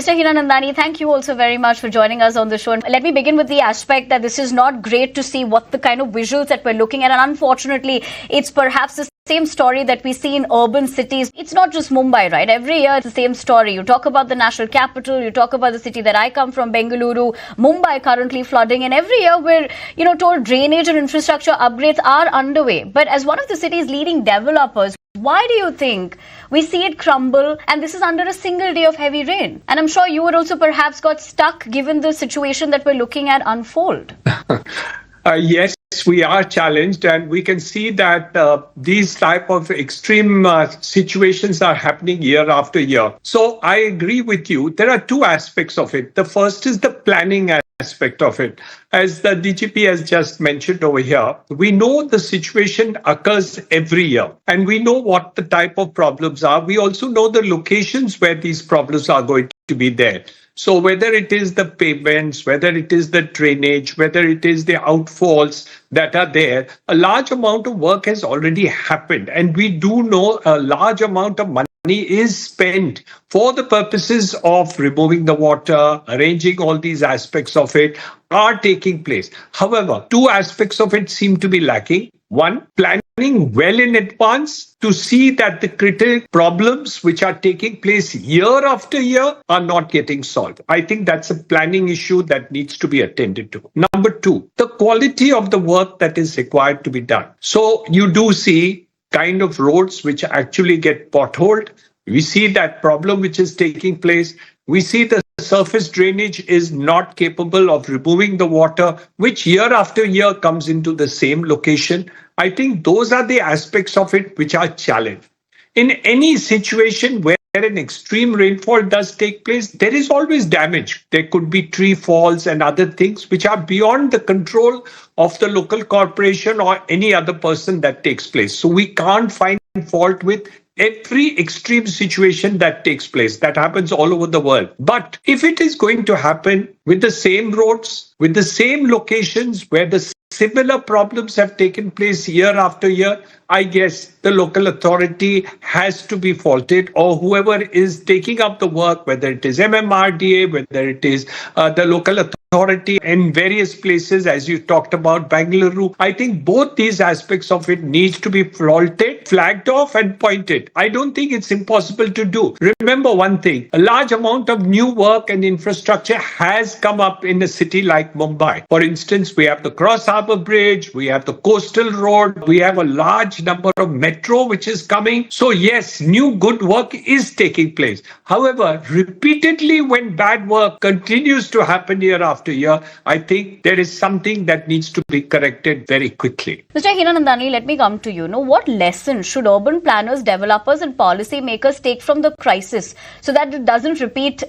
Mr. Hiranandani, thank you also very much for joining us on the show. And let me begin with the aspect that this is not great to see what the kind of visuals that we're looking at. And unfortunately, it's perhaps the same story that we see in urban cities. It's not just Mumbai, right? Every year it's the same story. You talk about the national capital, you talk about the city that I come from, Bengaluru, Mumbai currently flooding, and every year we're, told drainage and infrastructure upgrades are underway. But as one of the city's leading developers, why do you think we see it crumble, and this is under a single day of heavy rain? And I'm sure you would also perhaps got stuck given the situation that we're looking at unfold. Yes, we are challenged, and we can see that these type of extreme situations are happening year after year. So I agree with you. There are two aspects of it. The first is the planning aspect of it. As the DGP has just mentioned over here, we know the situation occurs every year, and we know what the type of problems are. We also know the locations where these problems are going to be there. So whether it is the pavements, whether it is the drainage, whether it is the outfalls that are there, a large amount of work has already happened. And we do know a large amount of money is spent for the purposes of removing the water, arranging all these aspects of it are taking place. However, two aspects of it seem to be lacking. One, planning well in advance to see that the critical problems which are taking place year after year are not getting solved. I think that's a planning issue that needs to be attended to. Number two, the quality of the work that is required to be done. So you do see kind of roads which actually get potholed. We see that problem which is taking place. We see the surface drainage is not capable of removing the water, which year after year comes into the same location. I think those are the aspects of it which are challenged. In any situation where an extreme rainfall does take place, there is always damage. There could be tree falls and other things which are beyond the control of the local corporation or any other person that takes place. So we can't find fault with every extreme situation that takes place. That happens all over the world. But if it is going to happen with the same roads, with the same locations where the similar problems have taken place year after year, I guess the local authority has to be faulted, or whoever is taking up the work, whether it is MMRDA, whether it is the local authority in various places, as you talked about Bengaluru. I think both these aspects of it needs to be faulted, flagged off and pointed. I don't think it's impossible to do. Remember one thing, a large amount of new work and infrastructure has come up in a city like Mumbai. For instance, we have the Cross Harbour Bridge, we have the Coastal Road, we have a large number of metro which is coming. So yes, new good work is taking place. However, repeatedly when bad work continues to happen year after year, I think there is something that needs to be corrected very quickly. Mr. Hiranandani, let me come to you. What lessons should urban planners, developers and policy makers take from the crisis so that it doesn't repeat,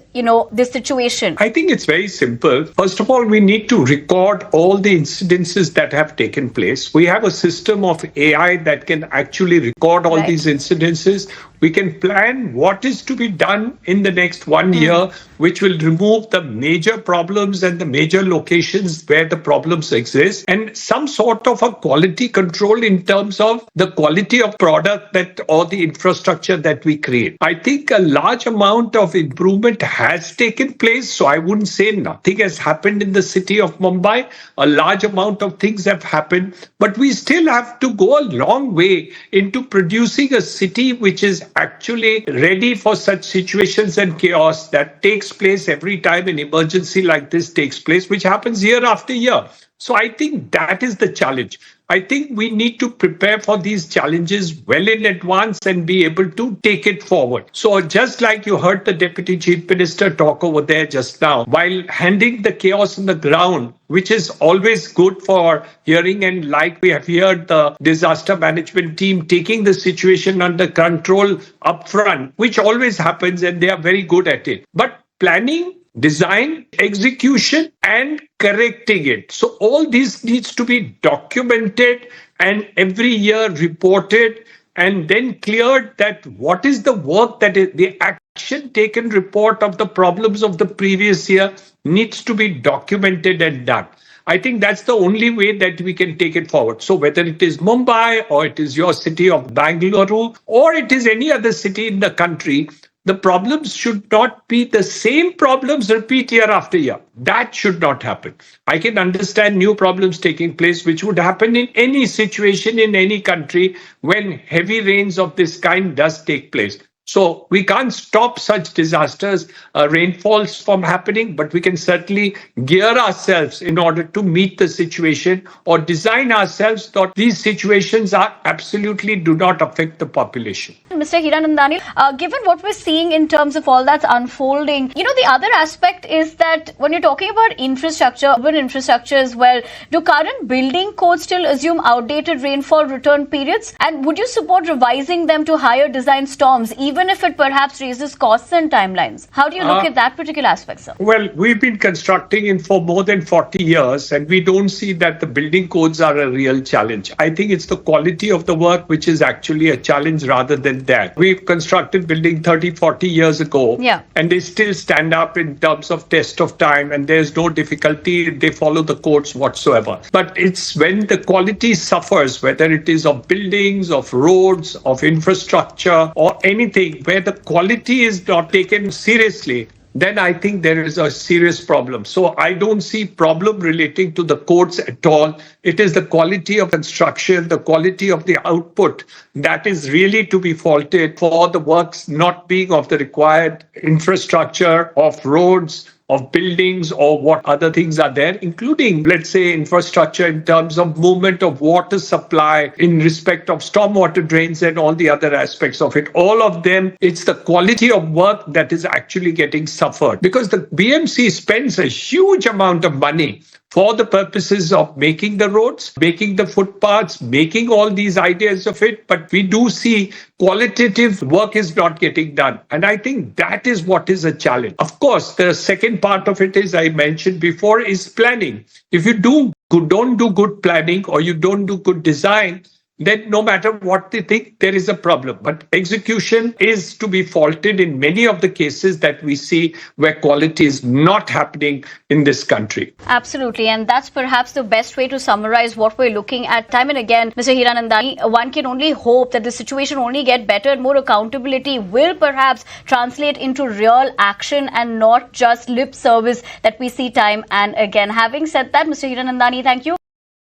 this situation? I think it's very simple. First of all, we need to record all the incidences that have taken place. We have a system of AI that can actually record all these incidences. We can plan what is to be done in the next 1 year, which will remove the major problems and the major locations where the problems exist, and some sort of a quality control in terms of the quality of product that or the infrastructure that we create. I think a large amount of improvement has taken place. So I wouldn't say nothing has happened in the city of Mumbai. A large amount of things have happened, but we still have to go a long way into producing a city which is actually ready for such situations and chaos that takes place every time an emergency like this takes place, which happens year after year. So I think that is the challenge. I think we need to prepare for these challenges well in advance and be able to take it forward. So just like you heard the Deputy Chief Minister talk over there just now, while handling the chaos on the ground, which is always good for hearing, and like we have heard the disaster management team taking the situation under control up front, which always happens and they are very good at it. But planning, design, execution, and correcting it. So all this needs to be documented and every year reported and then cleared that what is the work that is the action taken report of the problems of the previous year needs to be documented and done. I think that's the only way that we can take it forward. So whether it is Mumbai or it is your city of Bengaluru or it is any other city in the country, the problems should not be the same problems repeat year after year. That should not happen. I can understand new problems taking place, which would happen in any situation in any country when heavy rains of this kind does take place. So we can't stop such disasters, rainfalls from happening, but we can certainly gear ourselves in order to meet the situation or design ourselves that these situations are absolutely do not affect the population. Mr. Hiranandani, given what we're seeing in terms of all that's unfolding, the other aspect is that when you're talking about infrastructure, urban infrastructure as well, do current building codes still assume outdated rainfall return periods? And would you support revising them to higher design storms, even if it perhaps raises costs and timelines? How do you look at that particular aspect, sir? Well, we've been constructing for more than 40 years, and we don't see that the building codes are a real challenge. I think it's the quality of the work which is actually a challenge rather than that. We've constructed building 30, 40 years ago, and they still stand up in terms of test of time, and there's no difficulty. They follow the codes whatsoever. But it's when the quality suffers, whether it is of buildings, of roads, of infrastructure, or anything where the quality is not taken seriously, then I think there is a serious problem. So I don't see problem relating to the codes at all. It is the quality of construction, the quality of the output that is really to be faulted for the works not being of the required infrastructure of roads, of buildings, or what other things are there, including, let's say, infrastructure in terms of movement of water supply, in respect of stormwater drains and all the other aspects of it. All of them, it's the quality of work that is actually getting suffered, because the BMC spends a huge amount of money for the purposes of making the roads, making the footpaths, making all these ideas of it. But we do see qualitative work is not getting done. And I think that is what is a challenge. Of course, the second part of it is, I mentioned before, is planning. If you don't do good planning or you don't do good design, then no matter what they think, there is a problem. But execution is to be faulted in many of the cases that we see where quality is not happening in this country. Absolutely. And that's perhaps the best way to summarize what we're looking at time and again. Mr. Hiranandani, one can only hope that the situation only get better and more accountability will perhaps translate into real action and not just lip service that we see time and again. Having said that, Mr. Hiranandani, thank you.